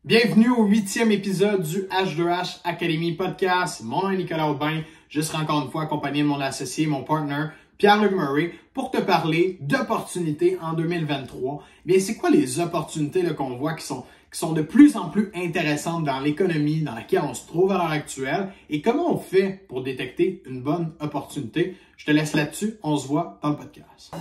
Bienvenue au 8e épisode du H2H Academy Podcast. Mon nom est Nicolas Aubin. Je serai encore une fois accompagné de mon associé, mon partner, Pierre-Luc Murray, pour te parler d'opportunités en 2023. Bien, c'est quoi les opportunités là, qu'on voit qui sont de plus en plus intéressantes dans l'économie dans laquelle on se trouve à l'heure actuelle et comment on fait pour détecter une bonne opportunité? Je te laisse là-dessus. On se voit dans le podcast.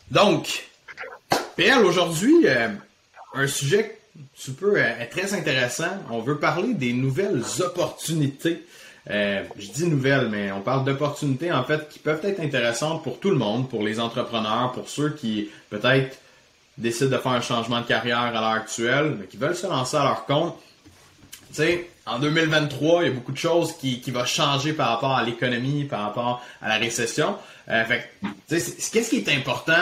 Donc, PL, aujourd'hui, un sujet super très intéressant. On veut parler des nouvelles opportunités. Je dis nouvelles, mais on parle d'opportunités en fait qui peuvent être intéressantes pour tout le monde, pour les entrepreneurs, pour ceux qui peut-être décident de faire un changement de carrière à l'heure actuelle, mais qui veulent se lancer à leur compte. Tu sais, en 2023, il y a beaucoup de choses qui vont changer par rapport à l'économie, par rapport à la récession. Fait que, tu sais, qu'est-ce qui est important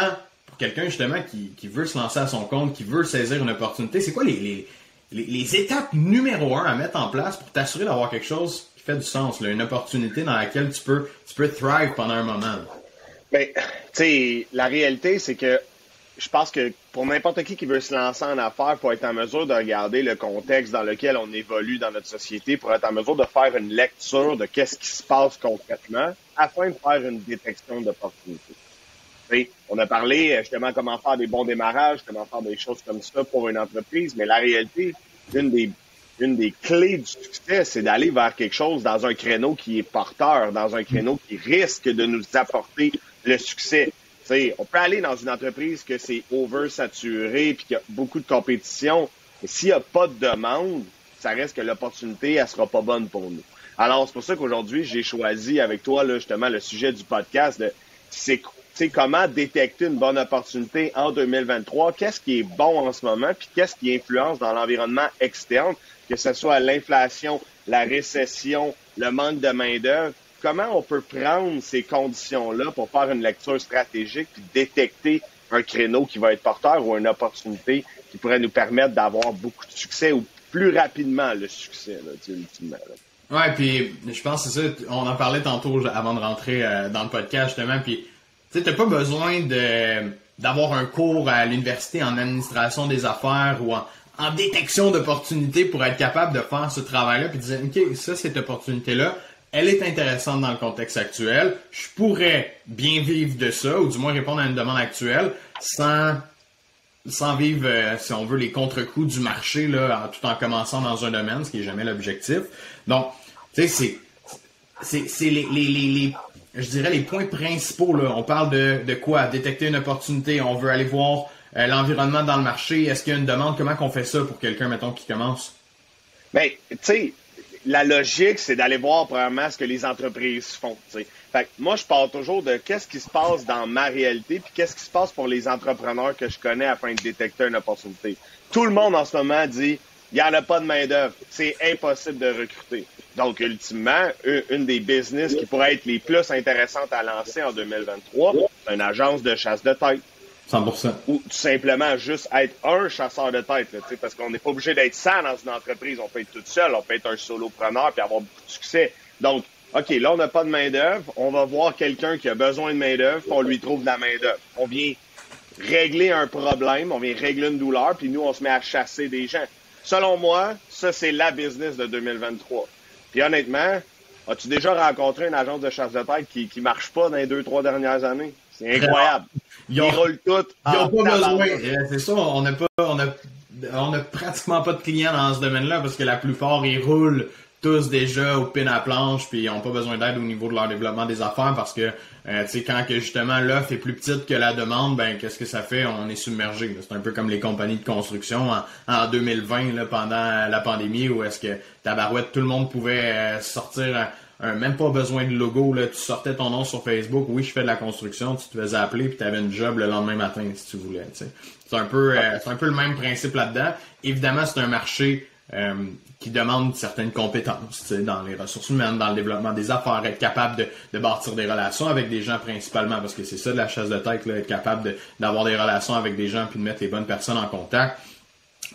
pour quelqu'un justement qui veut se lancer à son compte, qui veut saisir une opportunité? C'est quoi les étapes numéro 1 à mettre en place pour t'assurer d'avoir quelque chose qui fait du sens, là, une opportunité dans laquelle tu peux thrive pendant un moment? Ben, tu sais, la réalité, c'est que je pense que pour n'importe qui veut se lancer en affaires, il faut être en mesure de regarder le contexte dans lequel on évolue dans notre société, pour être en mesure de faire une lecture de qu'est-ce qui se passe concrètement afin de faire une détection d'opportunités. On a parlé justement comment faire des bons démarrages, comment faire des choses comme ça pour une entreprise, mais la réalité, une des clés du succès, c'est d'aller vers quelque chose dans un créneau qui est porteur, dans un créneau qui risque de nous apporter le succès. T'sais, on peut aller dans une entreprise que c'est oversaturé puis qu'il y a beaucoup de compétition, mais s'il n'y a pas de demande, ça reste que l'opportunité, elle sera pas bonne pour nous. Alors, c'est pour ça qu'aujourd'hui, j'ai choisi avec toi, là, justement, le sujet du podcast de c'est comment détecter une bonne opportunité en 2023, qu'est-ce qui est bon en ce moment, puis qu'est-ce qui influence dans l'environnement externe, que ce soit l'inflation, la récession, le manque de main-d'œuvre. Comment on peut prendre ces conditions-là pour faire une lecture stratégique puis détecter un créneau qui va être porteur ou une opportunité qui pourrait nous permettre d'avoir beaucoup de succès ou plus rapidement le succès, là, ultimement. Là. Ouais, puis je pense que c'est ça, on en parlait tantôt avant de rentrer dans le podcast justement, puis tu sais, t'as pas besoin d'avoir un cours à l'université en administration des affaires ou en détection d'opportunités pour être capable de faire ce travail-là puis de dire, OK, ça, cette opportunité-là, elle est intéressante dans le contexte actuel. Je pourrais bien vivre de ça, ou du moins répondre à une demande actuelle, sans vivre, si on veut, les contre-coups du marché, là, tout en commençant dans un domaine, ce qui est jamais l'objectif. Donc, tu sais, c'est je dirais les points principaux, là. On parle de quoi? Détecter une opportunité. On veut aller voir l'environnement dans le marché. Est-ce qu'il y a une demande? Comment qu'on fait ça pour quelqu'un, mettons, qui commence? Ben, tu sais, la logique, c'est d'aller voir premièrement ce que les entreprises font. T'sais. Fait que moi, je parle toujours de qu'est-ce qui se passe dans ma réalité, puis qu'est-ce qui se passe pour les entrepreneurs que je connais afin de détecter une opportunité. Tout le monde en ce moment dit, il n'y en a pas de main-d'œuvre, c'est impossible de recruter. Donc, ultimement, une des business qui pourrait être les plus intéressantes à lancer en 2023, c'est une agence de chasse de tête. 100%. Ou tout simplement juste être un chasseur de tête, là, parce qu'on n'est pas obligé d'être 100 dans une entreprise. On peut être tout seul, on peut être un solopreneur puis avoir beaucoup de succès. Donc, OK, là, on n'a pas de main-d'œuvre. On va voir quelqu'un qui a besoin de main-d'œuvre, puis on lui trouve de la main-d'œuvre. On vient régler un problème, on vient régler une douleur, puis nous, on se met à chasser des gens. Selon moi, ça, c'est la business de 2023. Puis honnêtement, as-tu déjà rencontré une agence de chasse de tête qui marche pas dans les 2-3 dernières années? C'est incroyable. Ils roulent toutes. Ils n'ont pas besoin. C'est ça, on n'a pratiquement pas de clients dans ce domaine-là parce que la plupart, ils roulent tous déjà au pin à planche puis ils n'ont pas besoin d'aide au niveau de leur développement des affaires parce que, tu sais, quand que justement l'offre est plus petite que la demande, ben qu'est-ce que ça fait? On est submergé. Là. C'est un peu comme les compagnies de construction en 2020, là, pendant la pandémie où est-ce que tabarouette, tout le monde pouvait sortir... même pas besoin de logo, là, tu sortais ton nom sur Facebook, oui, je fais de la construction, tu te faisais appeler puis tu avais une job le lendemain matin si tu voulais. T'sais. C'est un peu le même principe là-dedans. Évidemment, c'est un marché qui demande certaines compétences dans les ressources humaines, dans le développement des affaires, être capable de bâtir des relations avec des gens principalement, parce que c'est ça de la chasse de tête, là, être capable d'avoir des relations avec des gens puis de mettre les bonnes personnes en contact.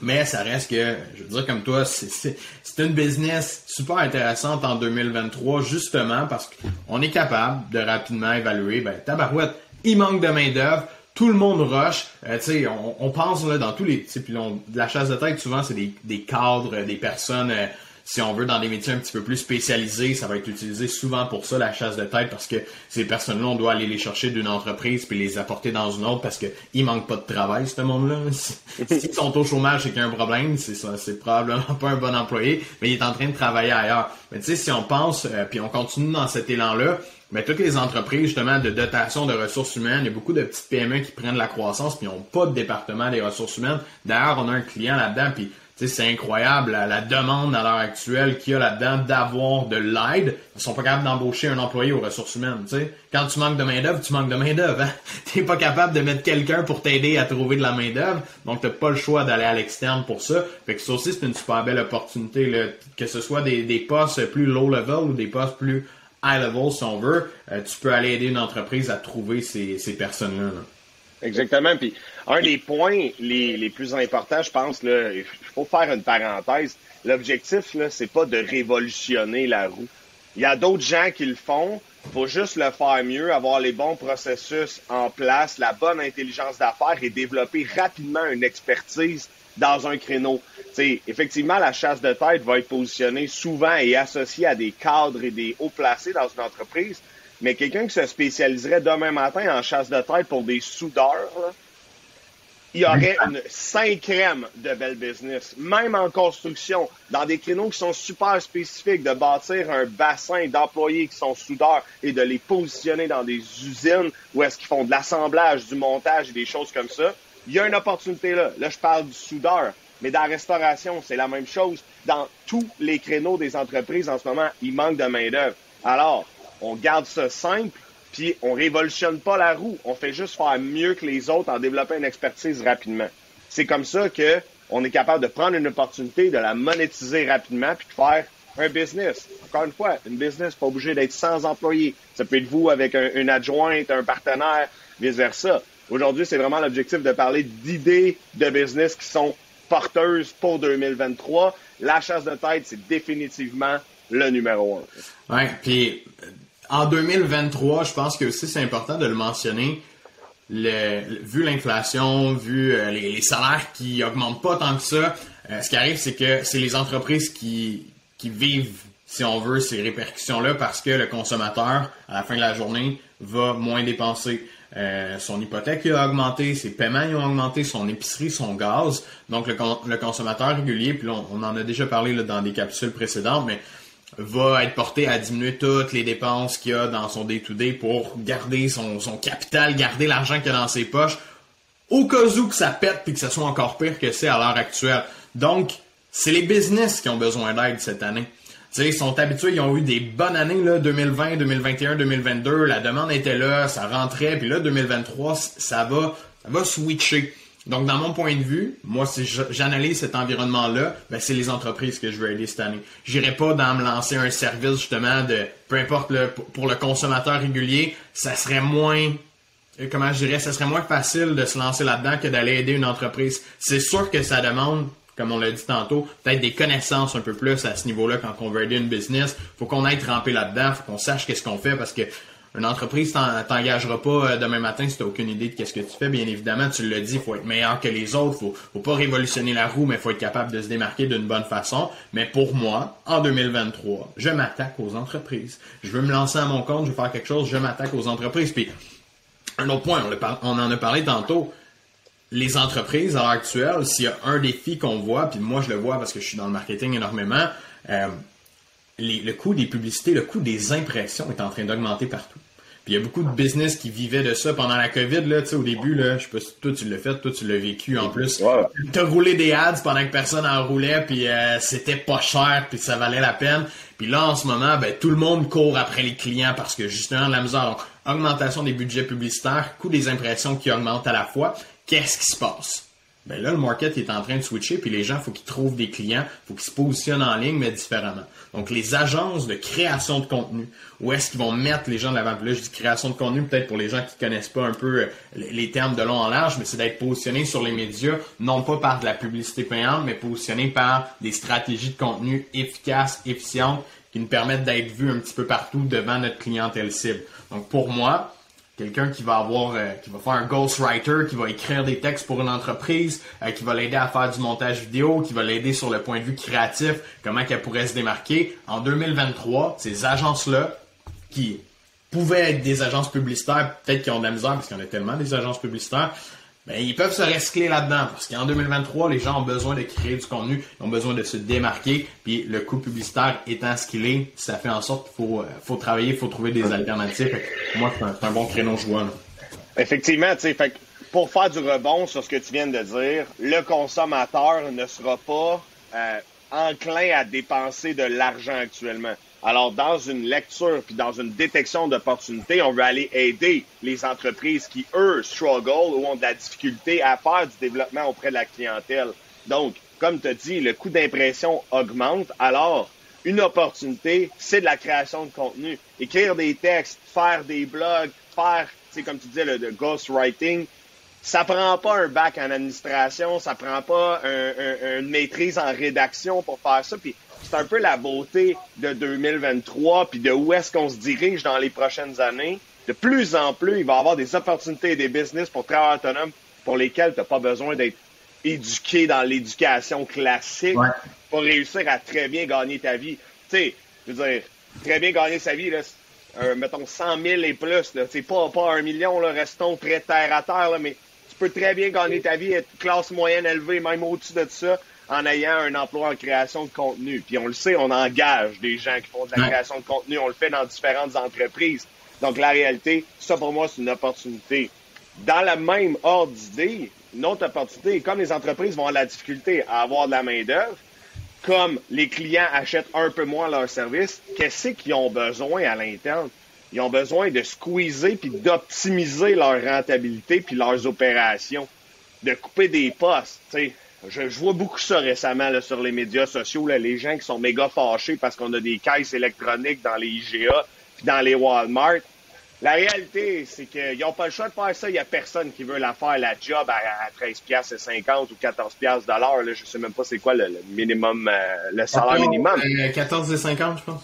Mais ça reste que, je veux dire comme toi, c'est une business super intéressante en 2023, justement parce qu'on est capable de rapidement évaluer, tabarouette, il manque de main-d'œuvre, tout le monde rush. Tu sais, on pense là dans tous les, puis de la chasse de tête, souvent c'est des cadres, des personnes, si on veut, dans des métiers un petit peu plus spécialisés, ça va être utilisé souvent pour ça, la chasse de tête, parce que ces personnes-là, on doit aller les chercher d'une entreprise puis les apporter dans une autre parce que il manque pas de travail, ce monde-là. S'ils sont au chômage, c'est qu'il y a un problème, c'est probablement pas un bon employé, mais il est en train de travailler ailleurs. Mais tu sais, si on pense, puis on continue dans cet élan-là, mais toutes les entreprises, justement, de dotation de ressources humaines, il y a beaucoup de petites PME qui prennent la croissance puis ils n'ont pas de département des ressources humaines. D'ailleurs, on a un client là-dedans, puis c'est incroyable la demande à l'heure actuelle qu'il y a là-dedans d'avoir de l'aide. Ils sont pas capables d'embaucher un employé aux ressources humaines. T'sais. Quand tu manques de main-d'œuvre, tu manques de main-d'œuvre. Hein? T'es pas capable de mettre quelqu'un pour t'aider à trouver de la main-d'œuvre. Donc t'as pas le choix d'aller à l'externe pour ça. Fait que ça aussi, c'est une super belle opportunité. Là, que ce soit des postes plus low-level ou des postes plus high-level, si on veut, tu peux aller aider une entreprise à trouver ces personnes-là. Là. Exactement. Puis un des points les plus importants, je pense, là, il faut faire une parenthèse. L'objectif, là, c'est pas de révolutionner la roue. Il y a d'autres gens qui le font. Il faut juste le faire mieux, avoir les bons processus en place, la bonne intelligence d'affaires et développer rapidement une expertise dans un créneau. T'sais, effectivement, la chasse de tête va être positionnée souvent et associée à des cadres et des hauts placés dans une entreprise. Mais quelqu'un qui se spécialiserait demain matin en chasse de tête pour des soudeurs, là, il y aurait une 5e de belle business. Même en construction, dans des créneaux qui sont super spécifiques, de bâtir un bassin d'employés qui sont soudeurs et de les positionner dans des usines où est-ce qu'ils font de l'assemblage, du montage et des choses comme ça, il y a une opportunité là. Là, je parle du soudeur. Mais dans la restauration, c'est la même chose. Dans tous les créneaux des entreprises, en ce moment, il manque de main-d'œuvre. Alors, on garde ça simple, puis on révolutionne pas la roue. On fait juste faire mieux que les autres en développant une expertise rapidement. C'est comme ça que on est capable de prendre une opportunité, de la monétiser rapidement, puis de faire un business. Encore une fois, une business pas obligé d'être sans employés. Ça peut être vous avec une adjointe, un partenaire, vice-versa. Aujourd'hui, c'est vraiment l'objectif de parler d'idées de business qui sont porteuses pour 2023. La chasse de tête, c'est définitivement le numéro 1. Ouais, puis en 2023, je pense que aussi c'est important de le mentionner. Vu l'inflation, vu les salaires qui augmentent pas tant que ça, ce qui arrive, c'est que c'est les entreprises qui vivent, si on veut, ces répercussions-là parce que le consommateur, à la fin de la journée, va moins dépenser. Son hypothèque a augmenté, ses paiements ont augmenté, son épicerie, son gaz. Donc le consommateur régulier, puis là, on en a déjà parlé là, dans des capsules précédentes, mais va être porté à diminuer toutes les dépenses qu'il a dans son day-to-day pour garder son capital, garder l'argent qu'il a dans ses poches, au cas où que ça pète puis que ça soit encore pire que c'est à l'heure actuelle. Donc, c'est les business qui ont besoin d'aide cette année. Tu sais, ils sont habitués, ils ont eu des bonnes années, là, 2020, 2021, 2022, la demande était là, ça rentrait, puis là, 2023, ça va switcher. Donc, dans mon point de vue, moi, si j'analyse cet environnement-là, c'est les entreprises que je veux aider cette année. J'irai pas dans me lancer un service, justement, de peu importe pour le consommateur régulier, ça serait moins, comment je dirais, ça serait moins facile de se lancer là-dedans que d'aller aider une entreprise. C'est sûr que ça demande, comme on l'a dit tantôt, peut-être des connaissances un peu plus à ce niveau-là quand on veut aider une business. Faut qu'on aille tremper là-dedans, faut qu'on sache qu'est-ce qu'on fait parce que une entreprise t'engagera pas demain matin si t'as aucune idée de qu'est-ce que tu fais. Bien évidemment, tu l'as dit, il faut être meilleur que les autres, faut pas révolutionner la roue, mais il faut être capable de se démarquer d'une bonne façon. Mais pour moi, en 2023, je m'attaque aux entreprises. Je veux me lancer à mon compte, je veux faire quelque chose, je m'attaque aux entreprises. Puis, un autre point, on en a parlé tantôt, les entreprises à l'heure actuelle, s'il y a un défi qu'on voit, puis moi je le vois parce que je suis dans le marketing énormément, le coût des publicités, le coût des impressions est en train d'augmenter partout. Puis il y a beaucoup de business qui vivaient de ça pendant la COVID, là, tu sais, au début, là, je sais pas si toi tu l'as fait, toi tu l'as vécu en plus. Ouais. T'as roulé des ads pendant que personne en roulait, puis c'était pas cher, puis ça valait la peine. Puis là, en ce moment, tout le monde court après les clients parce que justement, de la misère. Donc, augmentation des budgets publicitaires, coût des impressions qui augmentent à la fois. Qu'est-ce qui se passe? ben là, le market est en train de switcher, puis les gens, il faut qu'ils trouvent des clients, il faut qu'ils se positionnent en ligne, mais différemment. Donc, les agences de création de contenu, où est-ce qu'ils vont mettre les gens de l'avant? Puis là, je dis création de contenu, peut-être pour les gens qui connaissent pas un peu les termes de long en large, mais c'est d'être positionné sur les médias, non pas par de la publicité payante, mais positionné par des stratégies de contenu efficaces, efficientes, qui nous permettent d'être vus un petit peu partout devant notre clientèle cible. Donc, pour moi, quelqu'un qui va faire un ghostwriter, qui va écrire des textes pour une entreprise, qui va l'aider à faire du montage vidéo, qui va l'aider sur le point de vue créatif, comment qu'elle pourrait se démarquer. En 2023, ces agences-là, qui pouvaient être des agences publicitaires, peut-être qu'ils ont de la misère parce qu'il y en a tellement des agences publicitaires, ben, ils peuvent se recycler là-dedans parce qu'en 2023, les gens ont besoin de créer du contenu, ils ont besoin de se démarquer, puis le coût publicitaire étant ce qu'il est, ça fait en sorte qu'il faut travailler, il faut trouver des alternatives. Pour moi, c'est un bon créneau joueur. Effectivement, tu sais, fait pour faire du rebond sur ce que tu viens de dire, le consommateur ne sera pas enclin à dépenser de l'argent actuellement. Alors, dans une lecture puis dans une détection d'opportunités, on veut aller aider les entreprises qui, eux, struggle ou ont de la difficulté à faire du développement auprès de la clientèle. Donc, comme tu as dit, le coût d'impression augmente. Alors, une opportunité, c'est de la création de contenu. Écrire des textes, faire des blogs, faire, tu sais, comme tu disais, le ghostwriting. Ça prend pas un bac en administration, ça prend pas une maîtrise en rédaction pour faire ça. Puis c'est un peu la beauté de 2023, puis de où est-ce qu'on se dirige dans les prochaines années. De plus en plus, il va y avoir des opportunités et des business pour travailleurs autonomes pour lesquels tu n'as pas besoin d'être éduqué dans l'éducation classique pour réussir à très bien gagner ta vie. Tu sais, je veux dire, très bien gagner sa vie, là, mettons 100 000 et plus, là, pas 1 million, là, restons très terre à terre, là, mais tu peux très bien gagner ta vie, être classe moyenne élevée, même au-dessus de ça, en ayant un emploi en création de contenu. Puis on le sait, on engage des gens qui font de la création de contenu, on le fait dans différentes entreprises. Donc la réalité, ça pour moi, c'est une opportunité. Dans la même ordre d'idée, une autre opportunité, comme les entreprises vont avoir de la difficulté à avoir de la main-d'œuvre, comme les clients achètent un peu moins leurs services, qu'est-ce qu'ils ont besoin à l'interne? Ils ont besoin de squeezer puis d'optimiser leur rentabilité puis leurs opérations, de couper des postes, tu sais. Je vois beaucoup ça récemment là, sur les médias sociaux, là, les gens qui sont méga fâchés parce qu'on a des caisses électroniques dans les IGA puis dans les Walmart. La réalité, c'est qu'ils n'ont pas le choix de faire ça. Il n'y a personne qui veut la faire, la job à 13,50$ ou 14$ de l'heure. Là. Je sais même pas c'est quoi le minimum, le salaire minimum. 14,50$, je pense.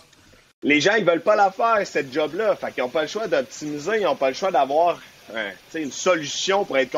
Les gens, ils veulent pas la faire, cette job-là. Fait qu'ils n'ont pas le choix d'optimiser, ils n'ont pas le choix d'avoir une solution pour être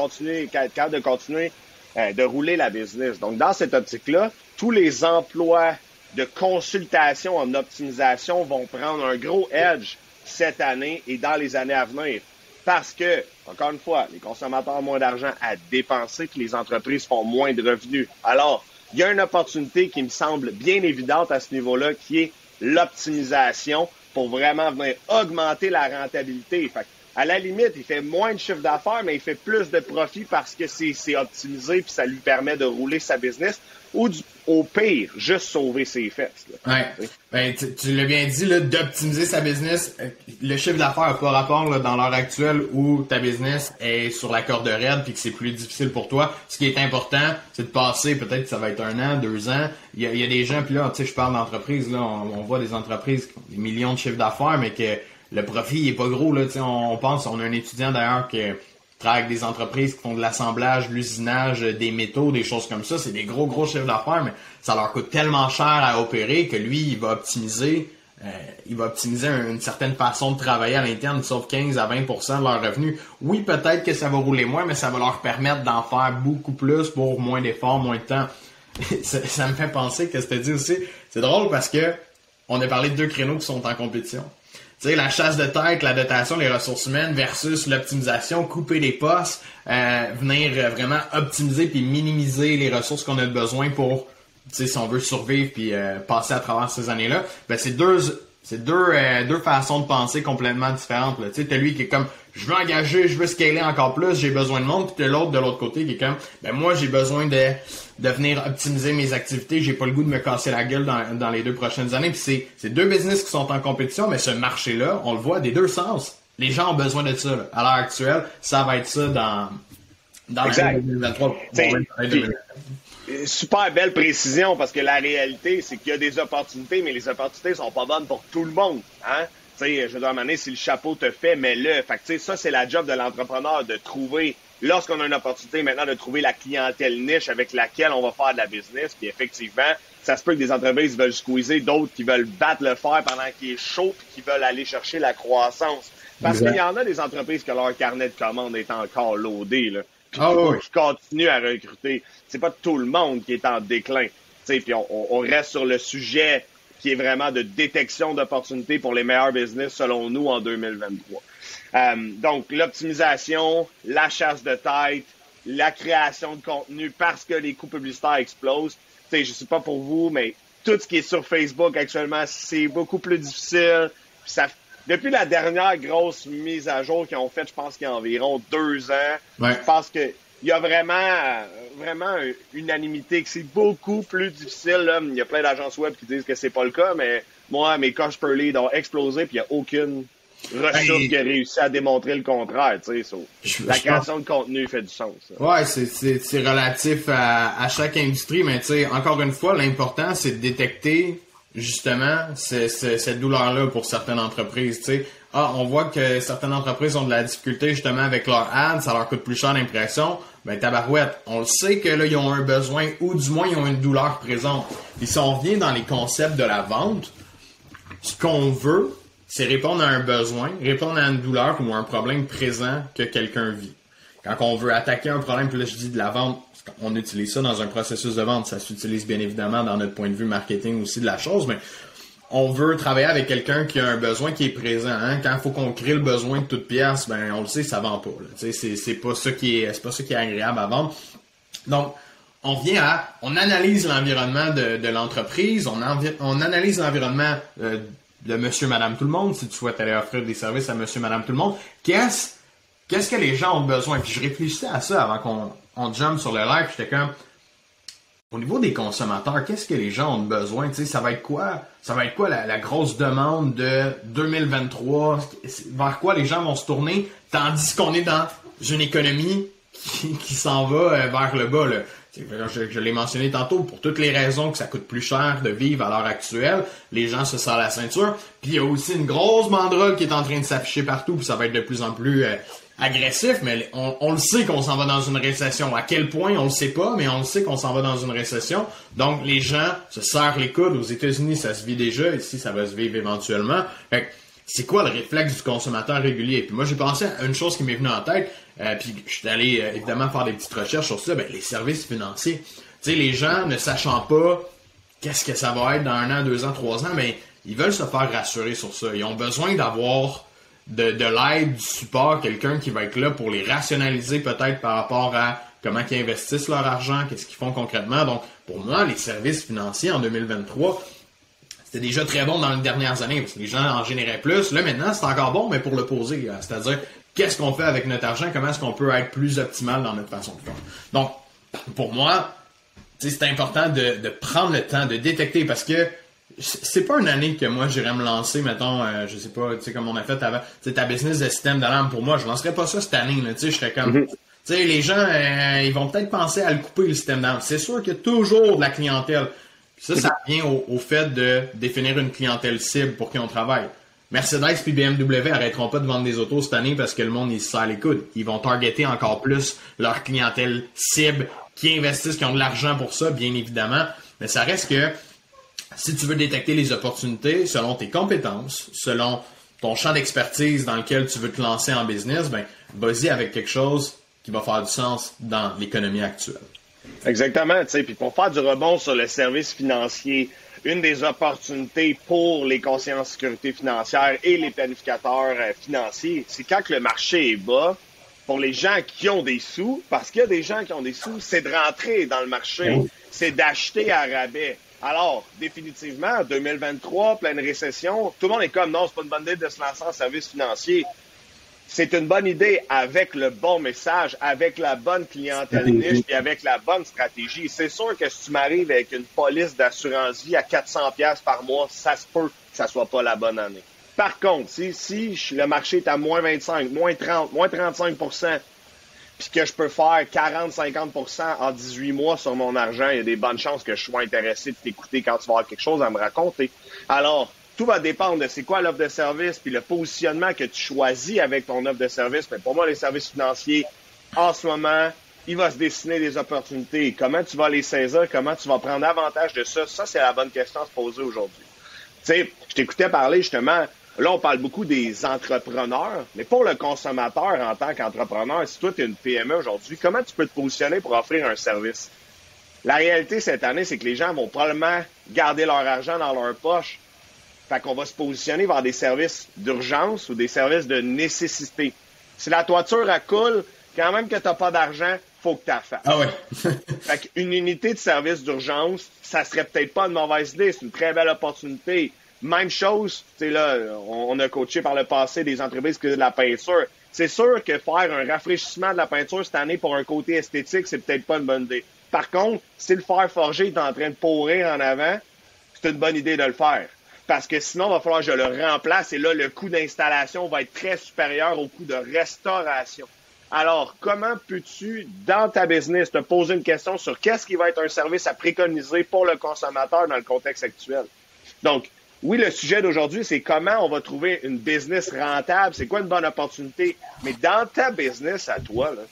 capable de continuer de rouler la business. Donc, dans cette optique-là, tous les emplois de consultation en optimisation vont prendre un gros edge cette année et dans les années à venir. Parce que, encore une fois, les consommateurs ont moins d'argent à dépenser puis les entreprises font moins de revenus. Alors, il y a une opportunité qui me semble bien évidente à ce niveau-là, qui est l'optimisation pour vraiment venir augmenter la rentabilité. Fait à la limite, il fait moins de chiffre d'affaires, mais il fait plus de profit parce que c'est optimisé puis ça lui permet de rouler sa business ou au pire, juste sauver ses fesses. Là. Ouais. Ben, tu l'as bien dit, là, d'optimiser sa business. Le chiffre d'affaires n'a pas rapport là, dans l'heure actuelle où ta business est sur la corde raide puis que c'est plus difficile pour toi. Ce qui est important, c'est de passer, peut-être que ça va être 1 an, 2 ans. Il y a des gens, puis là, tu sais, je parle d'entreprises, là, on voit des entreprises qui ont des millions de chiffres d'affaires, mais que le profit il est pas gros. Là, on a un étudiant d'ailleurs qui travaille avec des entreprises qui font de l'assemblage, l'usinage des métaux, des choses comme ça. C'est des gros chiffres d'affaires, mais ça leur coûte tellement cher à opérer que lui, il va optimiser une certaine façon de travailler à l'interne, sauf 15 à 20% de leurs revenus. Oui, peut-être que ça va rouler moins, mais ça va leur permettre d'en faire beaucoup plus pour moins d'efforts, moins de temps. Ça me fait penser que c'était dit aussi. C'est drôle parce que on a parlé de 2 créneaux qui sont en compétition. Tu sais, la chasse de tête, la dotation, les ressources humaines versus l'optimisation, couper les postes, venir vraiment optimiser puis minimiser les ressources qu'on a besoin pour, tu sais, si on veut survivre puis passer à travers ces années-là. Ben c'est deux façons de penser complètement différentes. Tu sais, t'as lui qui est comme je veux engager, je veux scaler encore plus, j'ai besoin de monde, puis t'as l'autre de l'autre côté qui est comme ben moi j'ai besoin de venir optimiser mes activités, j'ai pas le goût de me casser la gueule dans les 2 prochaines années. Puis c'est 2 business qui sont en compétition, mais ce marché-là, on le voit des 2 sens. Les gens ont besoin de ça. Là. À l'heure actuelle, ça va être ça Dans l'année 2023. Super belle précision, parce que la réalité, c'est qu'il y a des opportunités, mais les opportunités sont pas bonnes pour tout le monde. Hein? Je veux dire, à un moment donné, si le chapeau te fait, mets-le. Fait que, ça, c'est la job de l'entrepreneur, de trouver, lorsqu'on a une opportunité maintenant, de trouver la clientèle niche avec laquelle on va faire de la business. Puis effectivement, ça se peut que des entreprises veulent squeezer, d'autres qui veulent battre le fer pendant qu'il est chaud, puis qui veulent aller chercher la croissance. Parce qu'il y en a des entreprises que leur carnet de commandes est encore loadé, là. Puis qui continuent à recruter. C'est pas tout le monde qui est en déclin. Puis on reste sur le sujet qui est vraiment de détection d'opportunités pour les meilleurs business selon nous en 2023. Donc, l'optimisation, la chasse de tête, la création de contenu parce que les coûts publicitaires explosent. Je sais pas pour vous, mais tout ce qui est sur Facebook actuellement, c'est beaucoup plus difficile. Depuis la dernière grosse mise à jour qu'ils ont faite, je pense qu'il y a environ 2 ans, je pense que il y a vraiment une unanimité que c'est beaucoup plus difficile. Là. Il y a plein d'agences web qui disent que c'est pas le cas, mais moi, mes coches per lead ont explosé, puis il n'y a aucune ressource qui a réussi à démontrer le contraire. La création de contenu fait du sens. Ça. Ouais, c'est relatif à chaque industrie, mais encore une fois, l'important, c'est de détecter justement cette douleur-là pour certaines entreprises. On voit que certaines entreprises ont de la difficulté justement avec leur ad, ça leur coûte plus cher l'impression. Ben tabarouette, on le sait que là, ils ont un besoin, ou du moins ils ont une douleur présente. Et si on revient dans les concepts de la vente, ce qu'on veut, c'est répondre à un besoin, répondre à une douleur ou à un problème présent que quelqu'un vit. Quand on veut attaquer un problème, puis là je dis de la vente, on utilise ça dans un processus de vente, ça s'utilise bien évidemment dans notre point de vue marketing aussi de la chose, mais on veut travailler avec quelqu'un qui a un besoin qui est présent. Hein? Quand il faut qu'on crée le besoin de toute pièce, ben on le sait, ça vend pas. Là. C'est pas ça qui est agréable à vendre. Donc, on analyse l'environnement de l'entreprise, on analyse l'environnement de monsieur, madame, tout le monde, si tu souhaites aller offrir des services à monsieur, madame, tout le monde. Qu'est-ce que les gens ont besoin? Puis je réfléchissais à ça avant qu'on jump sur le live, puis j'étais comme, au niveau des consommateurs, qu'est-ce que les gens ont besoin? Ça va être quoi? Ça va être quoi la grosse demande de 2023? Vers quoi les gens vont se tourner? Tandis qu'on est dans une économie qui s'en va vers le bas. Là. Je l'ai mentionné tantôt, pour toutes les raisons que ça coûte plus cher de vivre à l'heure actuelle, les gens se serrent la ceinture. Puis il y a aussi une grosse banderole qui est en train de s'afficher partout, puis ça va être de plus en plus agressif, mais on le sait qu'on s'en va dans une récession. À quel point, on le sait pas, mais on le sait qu'on s'en va dans une récession. Donc, les gens se serrent les coudes. Aux États-Unis, ça se vit déjà. Ici, ça va se vivre éventuellement. Fait que, c'est quoi le réflexe du consommateur régulier? Puis moi, j'ai pensé à une chose qui m'est venue en tête, puis je suis allé évidemment faire des petites recherches sur ça, les services financiers. Tu sais, les gens ne sachant pas qu'est-ce que ça va être dans 1 an, 2 ans, 3 ans, ils veulent se faire rassurer sur ça. Ils ont besoin d'avoir de l'aide, du support, quelqu'un qui va être là pour les rationaliser peut-être par rapport à comment ils investissent leur argent, qu'est-ce qu'ils font concrètement. Donc, pour moi, les services financiers en 2023, c'était déjà très bon dans les dernières années parce que les gens en généraient plus. Là, maintenant, c'est encore bon, mais pour le poser, c'est-à-dire qu'est-ce qu'on fait avec notre argent, comment est-ce qu'on peut être plus optimal dans notre façon de faire. Donc, pour moi, c'est important de prendre le temps de détecter parce que c'est pas une année que moi j'irais me lancer, mettons, je sais pas, tu sais, comme on a fait avant, tu sais, ta business de système d'alarme, pour moi, je lancerais pas ça cette année, là, tu sais, je serais comme, tu sais, les gens, ils vont peut-être penser à le couper, le système d'alarme. C'est sûr qu'il y a toujours de la clientèle. Puis ça vient au fait de définir une clientèle cible pour qui on travaille. Mercedes puis BMW arrêteront pas de vendre des autos cette année parce que le monde, il se serre les coudes. Ils vont targeter encore plus leur clientèle cible, qui investissent, qui ont de l'argent pour ça, bien évidemment. Mais ça reste que, si tu veux détecter les opportunités selon tes compétences, selon ton champ d'expertise dans lequel tu veux te lancer en business, vas-y avec quelque chose qui va faire du sens dans l'économie actuelle. Exactement, tu sais, puis pour faire du rebond sur le service financier, une des opportunités pour les conseillers en sécurité financière et les planificateurs financiers, c'est quand le marché est bas, pour les gens qui ont des sous, parce qu'il y a des gens qui ont des sous, c'est de rentrer dans le marché, c'est d'acheter à rabais. Alors, définitivement, 2023, pleine récession, tout le monde est comme, non, c'est pas une bonne idée de se lancer en service financier. C'est une bonne idée avec le bon message, avec la bonne clientèle niche et avec la bonne stratégie. C'est sûr que si tu m'arrives avec une police d'assurance vie à 400$ par mois, ça se peut que ça soit pas la bonne année. Par contre, si le marché est à moins 25, moins 30, moins 35%, puis que je peux faire 40-50% en 18 mois sur mon argent, il y a des bonnes chances que je sois intéressé de t'écouter quand tu vas avoir quelque chose à me raconter. Alors, tout va dépendre de c'est quoi l'offre de service, puis le positionnement que tu choisis avec ton offre de service. Mais pour moi, les services financiers, en ce moment, il va se dessiner des opportunités. Comment tu vas les saisir, comment tu vas prendre avantage de ça, ça, c'est la bonne question à se poser aujourd'hui. Tu sais, je t'écoutais parler justement, là, on parle beaucoup des entrepreneurs, mais pour le consommateur en tant qu'entrepreneur, si toi, tu es une PME aujourd'hui, comment tu peux te positionner pour offrir un service? La réalité cette année, c'est que les gens vont probablement garder leur argent dans leur poche. Fait qu'on va se positionner vers des services d'urgence ou des services de nécessité. Si la toiture, elle coule, quand même que tu n'as pas d'argent, faut que tu la fasses. Ah ouais. Fait qu'une unité de service d'urgence, ça serait peut-être pas une mauvaise idée. C'est une très belle opportunité. Même chose, tu sais, là, on a coaché par le passé des entreprises qui faisaient de la peinture. C'est sûr que faire un rafraîchissement de la peinture cette année pour un côté esthétique, c'est peut-être pas une bonne idée. Par contre, si le fer forgé est en train de pourrir en avant, c'est une bonne idée de le faire. Parce que sinon, il va falloir que je le remplace et là, le coût d'installation va être très supérieur au coût de restauration. Alors, comment peux-tu, dans ta business, te poser une question sur qu'est-ce qui va être un service à préconiser pour le consommateur dans le contexte actuel? Donc, oui, le sujet d'aujourd'hui, c'est comment on va trouver une business rentable, c'est quoi une bonne opportunité. Mais dans ta business à toi, là,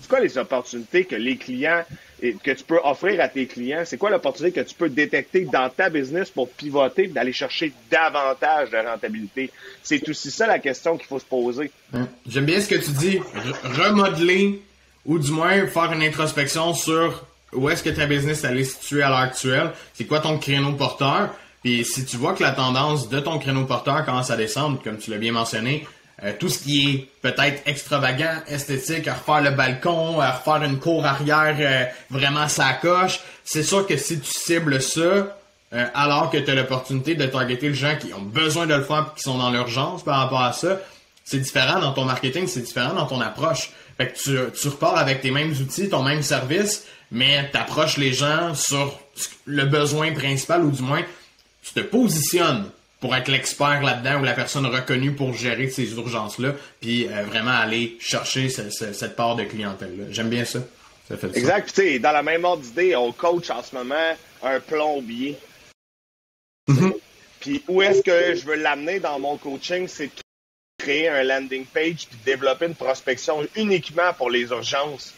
c'est quoi les opportunités que les clients, que tu peux offrir à tes clients? C'est quoi l'opportunité que tu peux détecter dans ta business pour pivoter et d'aller chercher davantage de rentabilité? C'est aussi ça la question qu'il faut se poser. J'aime bien ce que tu dis. Remodeler ou du moins faire une introspection sur où est-ce que ta business elle est située à l'heure actuelle. C'est quoi ton créneau porteur? Puis si tu vois que la tendance de ton créneau porteur commence à descendre, comme tu l'as bien mentionné, tout ce qui est peut-être extravagant, esthétique, à refaire le balcon, à refaire une cour arrière vraiment sacoche, c'est sûr que si tu cibles ça, alors que tu as l'opportunité de targeter les gens qui ont besoin de le faire et qui sont dans l'urgence par rapport à ça, c'est différent dans ton marketing, c'est différent dans ton approche. Fait que tu repars avec tes mêmes outils, ton même service, mais tu approches les gens sur le besoin principal ou du moins, tu te positionnes pour être l'expert là-dedans ou la personne reconnue pour gérer ces urgences-là, puis vraiment aller chercher cette part de clientèle-là. J'aime bien ça. Ça fait exact. Puis tu sais, dans la même ordre d'idée, on coach en ce moment un plombier. Puis où est-ce que je veux l'amener dans mon coaching, c'est de créer un landing page puis développer une prospection uniquement pour les urgences.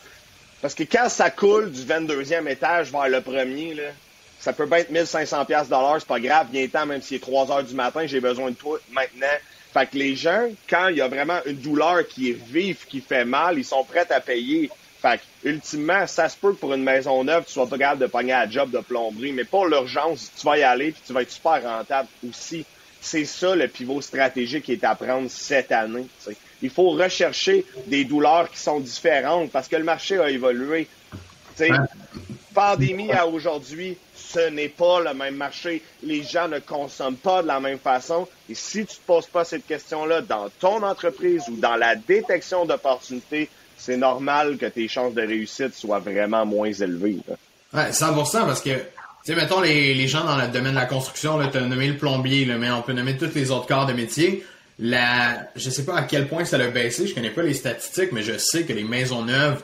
Parce que quand ça coule du 22e étage vers le premier, là, ça peut bien être 1500$ c'est pas grave, viens-t'en, même s'il est 3 heures du matin, j'ai besoin de toi maintenant. Fait que les gens, quand il y a vraiment une douleur qui est vive, qui fait mal, ils sont prêts à payer. Fait que, ultimement, ça se peut que pour une maison neuve, tu sois pas capable de pogner à job de plomberie, mais pour l'urgence, tu vas y aller puis tu vas être super rentable aussi. C'est ça le pivot stratégique qui est à prendre cette année. T'sais. Il faut rechercher des douleurs qui sont différentes parce que le marché a évolué. T'sais, pandémie à aujourd'hui, ce n'est pas le même marché. Les gens ne consomment pas de la même façon. Et si tu ne te poses pas cette question-là dans ton entreprise ou dans la détection d'opportunités, c'est normal que tes chances de réussite soient vraiment moins élevées. Là. Ouais, 100%, parce que, tu sais, mettons les gens dans le domaine de la construction, tu as nommé le plombier, là, mais on peut nommer tous les autres corps de métier. Je sais pas à quel point ça a baissé, je connais pas les statistiques, mais je sais que les maisons neuves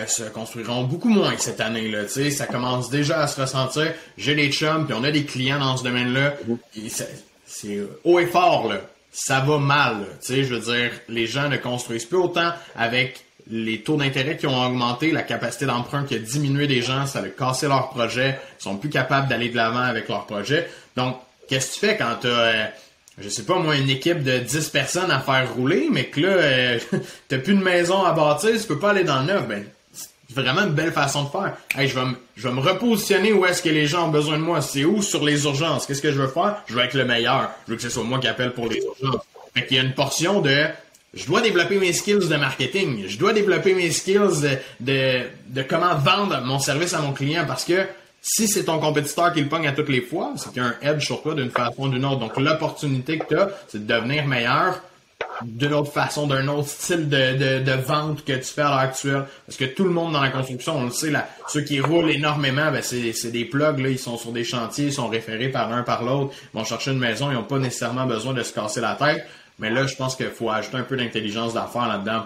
se construiront beaucoup moins cette année-là. Tu sais, ça commence déjà à se ressentir. J'ai des chums, puis on a des clients dans ce domaine-là. C'est haut et fort, là. Ça va mal. Tu sais, je veux dire, les gens ne construisent plus autant avec les taux d'intérêt qui ont augmenté, la capacité d'emprunt qui a diminué des gens, ça a cassé leur projet, ils sont plus capables d'aller de l'avant avec leur projet. Donc, qu'est-ce que tu fais quand tu as, je sais pas moi, une équipe de 10 personnes à faire rouler, mais que là, t'as plus de maison à bâtir, tu peux pas aller dans le neuf, ben, c'est vraiment une belle façon de faire. Hey, je vais me repositionner où est-ce que les gens ont besoin de moi. C'est où sur les urgences? Qu'est-ce que je veux faire? Je veux être le meilleur. Je veux que ce soit moi qui appelle pour les urgences. Fait qu'il y a une portion de je dois développer mes skills de marketing. Je dois développer mes skills de comment vendre mon service à mon client parce que si c'est ton compétiteur qui le pogne à toutes les fois, c'est qu'il y a un edge sur toi d'une façon ou d'une autre. Donc, l'opportunité que tu as, c'est de devenir meilleur d'une autre façon, d'un autre style de vente que tu fais à l'heure actuelle. Parce que tout le monde dans la construction, on le sait, là, ceux qui roulent énormément, ben c'est des plugs, là, ils sont sur des chantiers, ils sont référés par l'un par l'autre, ils vont chercher une maison, ils n'ont pas nécessairement besoin de se casser la tête. Mais là, je pense qu'il faut ajouter un peu d'intelligence d'affaires là-dedans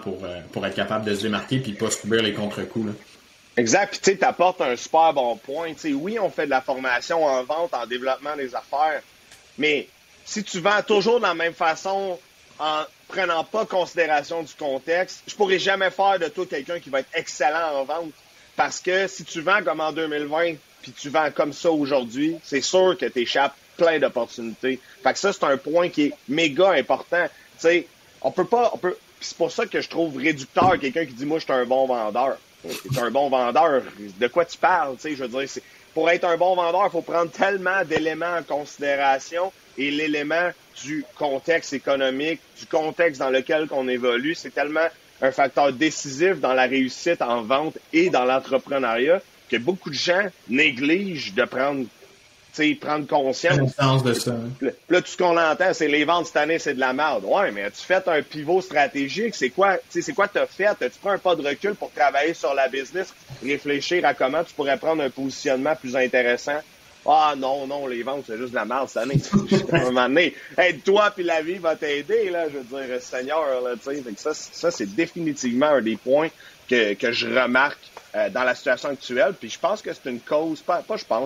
pour être capable de se démarquer puis pas subir les contre-coups, là. Exact. Puis tu sais, t'apportes un super bon point. Tu sais, oui, on fait de la formation en vente, en développement des affaires, mais si tu vends toujours de la même façon, en prenant pas considération du contexte, je pourrais jamais faire de toi quelqu'un qui va être excellent en vente. Parce que si tu vends comme en 2020, puis tu vends comme ça aujourd'hui, c'est sûr que tu échappes plein d'opportunités. Fait que ça, c'est un point qui est méga important. Tu sais, c'est pour ça que je trouve réducteur quelqu'un qui dit, moi, je suis un bon vendeur. T'es un bon vendeur. De quoi tu parles? Tu sais, je veux dire, pour être un bon vendeur, il faut prendre tellement d'éléments en considération et l'élément du contexte économique, du contexte dans lequel on évolue, c'est tellement un facteur décisif dans la réussite en vente et dans l'entrepreneuriat que beaucoup de gens négligent de prendre conscience de ça. Là, tout ce qu'on entend, c'est les ventes cette année, c'est de la merde. Ouais, mais as-tu fait un pivot stratégique? C'est quoi t'as fait? As-tu pris un pas de recul pour travailler sur la business, réfléchir à comment tu pourrais prendre un positionnement plus intéressant? Ah non, les ventes, c'est juste de la merde cette année. À un moment donné, aide-toi puis la vie va t'aider, là, je veux dire, Seigneur, là, tu sais. Ça, c'est définitivement un des points que je remarque dans la situation actuelle. Puis je pense que c'est une cause,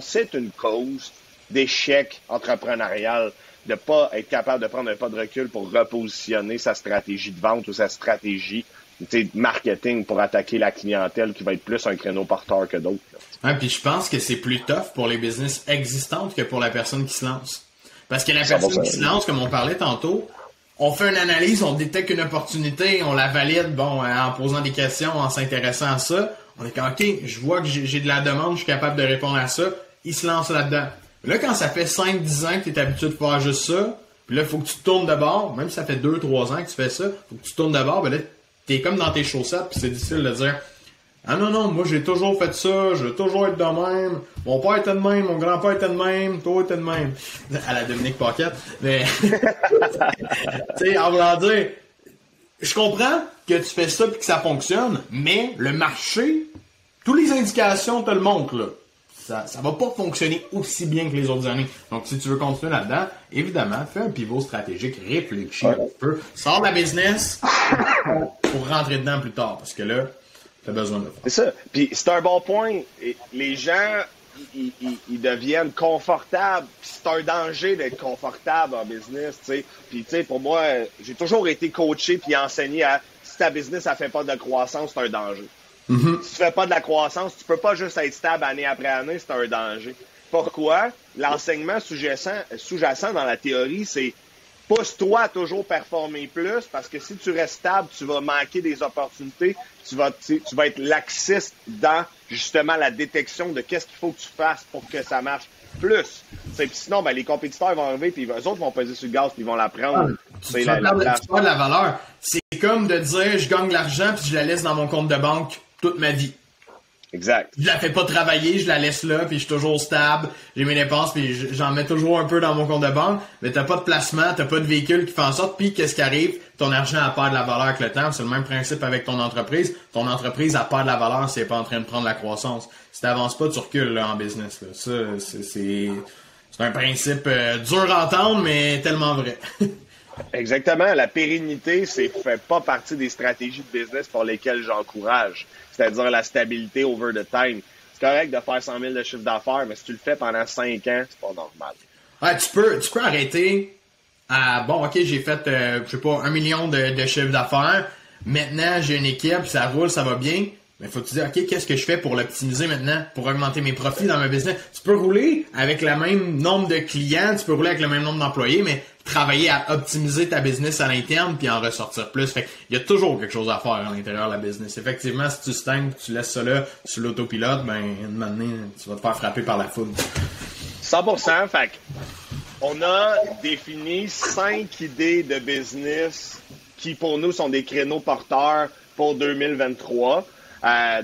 c'est une cause d'échec entrepreneurial de pas être capable de prendre un pas de recul pour repositionner sa stratégie de vente ou sa stratégie de marketing pour attaquer la clientèle qui va être plus un créneau porteur que d'autres. Ouais, puis je pense que c'est plus tough pour les business existantes que pour la personne qui se lance. Parce que la personne qui se lance, comme on parlait tantôt, on fait une analyse, on détecte une opportunité, on la valide, en posant des questions, en s'intéressant à ça. On est comme, OK, je vois que j'ai de la demande, je suis capable de répondre à ça. Il se lance là-dedans. Là, quand ça fait 5-10 ans que tu es habitué de faire juste ça, puis là, il faut que tu te tournes de bord, même si ça fait 2-3 ans que tu fais ça, faut que tu tournes de bord, ben là, t'es comme dans tes chaussettes, puis c'est difficile de dire ah non, moi j'ai toujours fait ça, je veux toujours être de même, mon père était de même, mon grand-père était de même, toi était de même. À la Dominique Paquette. Mais tu sais, en voulant dire, je comprends que tu fais ça puis que ça fonctionne, mais le marché, toutes les indications te le montrent, là. Ça va pas fonctionner aussi bien que les autres années. Donc, si tu veux continuer là-dedans, évidemment, fais un pivot stratégique, réfléchis un peu, sors de la business pour rentrer dedans plus tard, parce que là, t'as besoin de faire. C'est ça. Puis c'est un bon point. Les gens, ils deviennent confortables. Puis c'est un danger d'être confortable en business, tu sais. Puis tu sais, pour moi, j'ai toujours été coaché puis enseigné à si ta business, ça fait pas de croissance, c'est un danger. Mm-hmm. Si tu fais pas de la croissance, tu peux pas juste être stable année après année, c'est un danger. Pourquoi? L'enseignement sous-jacent dans la théorie, c'est pousse-toi à toujours performer plus, parce que si tu restes stable, tu vas manquer des opportunités, tu vas être laxiste dans justement la détection de qu'est-ce qu'il faut que tu fasses pour que ça marche plus. Puis sinon, les compétiteurs vont arriver, puis eux autres vont peser sur le gaz, puis ils vont la prendre. Tu perds de la valeur. C'est comme de dire je gagne de l'argent puis je la laisse dans mon compte de banque toute ma vie. Exact. Je la fais pas travailler, je la laisse là, puis je suis toujours stable, j'ai mes dépenses, puis j'en mets toujours un peu dans mon compte de banque, mais t'as pas de placement, t'as pas de véhicule qui fait en sorte, puis qu'est-ce qui arrive? Ton argent a perd de la valeur avec le temps, c'est le même principe avec ton entreprise. Ton entreprise a perd de la valeur si elle est pas en train de prendre la croissance. Si t'avances pas, tu recules là, en business. Là. Ça, c'est un principe dur à entendre, mais tellement vrai. Exactement. La pérennité, fait pas partie des stratégies de business pour lesquelles j'encourage. C'est-à-dire la stabilité over the time. C'est correct de faire 100 000 de chiffre d'affaires, mais si tu le fais pendant 5 ans, c'est pas normal. Ouais, tu peux arrêter à, OK, j'ai fait, 1 million de chiffre d'affaires. Maintenant, j'ai une équipe, ça roule, ça va bien. Mais faut que tu te dises, OK, qu'est-ce que je fais pour l'optimiser maintenant, pour augmenter mes profits dans ma business? Tu peux rouler avec le même nombre de clients, tu peux rouler avec le même nombre d'employés, mais travailler à optimiser ta business à l'interne puis en ressortir plus. Fait il y a toujours quelque chose à faire à l'intérieur de la business. Effectivement, si tu stagnes, tu laisses ça là sur l'autopilote, une année, tu vas te faire frapper par la foudre. 100%. Fait on a défini 5 idées de business qui, pour nous, sont des créneaux porteurs pour 2023.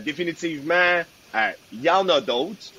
Définitivement, il y en a d'autres.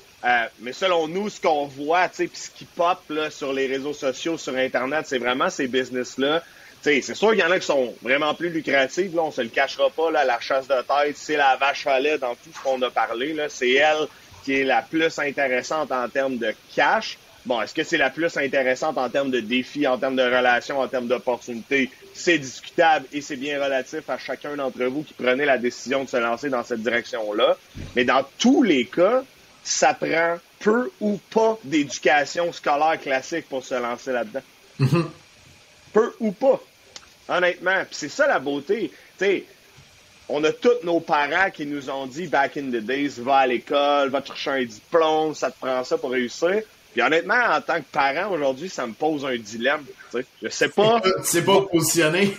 Mais selon nous, ce qu'on voit, puis ce qui pop là, sur les réseaux sociaux, sur Internet, c'est vraiment ces business-là. C'est sûr qu'il y en a qui sont vraiment plus lucratives. Là, on se le cachera pas. Là, la chasse de tête, c'est la vache à lait dans tout ce qu'on a parlé. Là. C'est elle qui est la plus intéressante en termes de cash. Bon, est-ce que c'est la plus intéressante en termes de défis, en termes de relations, en termes d'opportunités? C'est discutable et c'est bien relatif à chacun d'entre vous qui prenez la décision de se lancer dans cette direction-là. Mais dans tous les cas, ça prend peu ou pas d'éducation scolaire classique pour se lancer là-dedans. Mm-hmm. Peu ou pas. Honnêtement. Puis c'est ça la beauté. Tu sais, on a tous nos parents qui nous ont dit back in the days, va à l'école, va te chercher un diplôme, ça te prend ça pour réussir. Puis honnêtement, en tant que parent, aujourd'hui, ça me pose un dilemme. Tu sais, je sais pas. Tu sais pas positionner.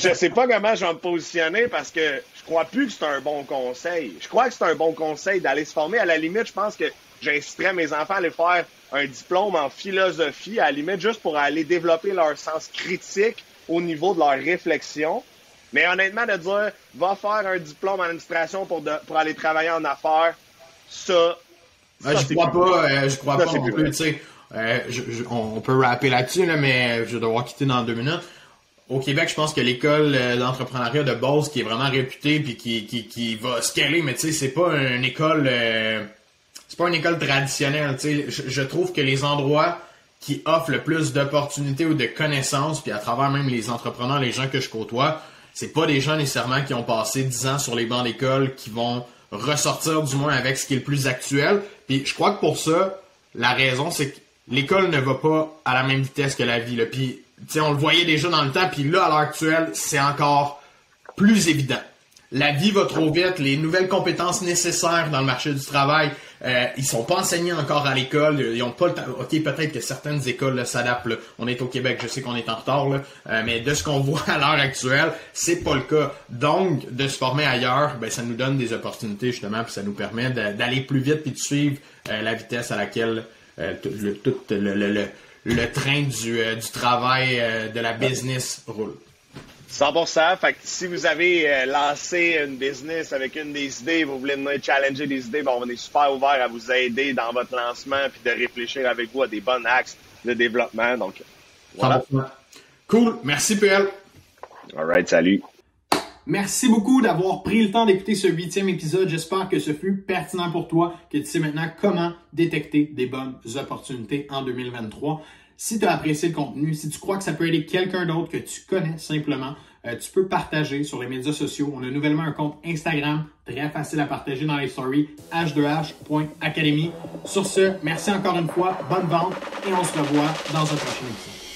Je sais pas comment je vais me positionner parce que je crois plus que c'est un bon conseil. Je crois que c'est un bon conseil d'aller se former. À la limite, je pense que j'inciterais mes enfants à aller faire un diplôme en philosophie, à la limite, juste pour aller développer leur sens critique au niveau de leur réflexion. Mais honnêtement, de dire, va faire un diplôme en administration pour aller travailler en affaires, ça je crois pas non plus, tu sais. On peut rapper là-dessus, là, mais je vais devoir quitter dans 2 minutes. Au Québec, je pense que l'école d'entrepreneuriat de base qui est vraiment réputée puis qui va scaler, mais tu sais, c'est pas une école c'est pas une école traditionnelle, tu sais. Je trouve que les endroits qui offrent le plus d'opportunités ou de connaissances, puis à travers même les entrepreneurs, les gens que je côtoie, c'est pas des gens nécessairement qui ont passé 10 ans sur les bancs d'école qui vont ressortir du moins avec ce qui est le plus actuel. Puis je crois que pour ça, la raison, c'est que l'école ne va pas à la même vitesse que la vie, là. Puis, tu sais, on le voyait déjà dans le temps, puis là, à l'heure actuelle, c'est encore plus évident. La vie va trop vite, les nouvelles compétences nécessaires dans le marché du travail, ils sont pas enseignés encore à l'école, ils ont pas le temps. Ok, peut-être que certaines écoles là, s'adaptent. Là. On est au Québec, je sais qu'on est en retard, là, mais de ce qu'on voit à l'heure actuelle, c'est pas le cas. Donc, de se former ailleurs, ben ça nous donne des opportunités justement, puis ça nous permet d'aller plus vite puis de suivre la vitesse à laquelle le train du travail de la business roule. 100%. Fait que si vous avez lancé une business avec une des idées, vous voulez venir challenger des idées, ben on est super ouvert à vous aider dans votre lancement puis de réfléchir avec vous à des bons axes de développement. Donc, voilà. 100%. Cool. Merci, PL. All right, salut. Merci beaucoup d'avoir pris le temps d'écouter ce 8e épisode. J'espère que ce fut pertinent pour toi, que tu sais maintenant comment détecter des bonnes opportunités en 2023. Si tu as apprécié le contenu, si tu crois que ça peut aider quelqu'un d'autre que tu connais simplement, tu peux partager sur les médias sociaux. On a nouvellement un compte Instagram, très facile à partager dans les stories, h2h.academy. Sur ce, merci encore une fois, bonne vente et on se revoit dans un prochain épisode.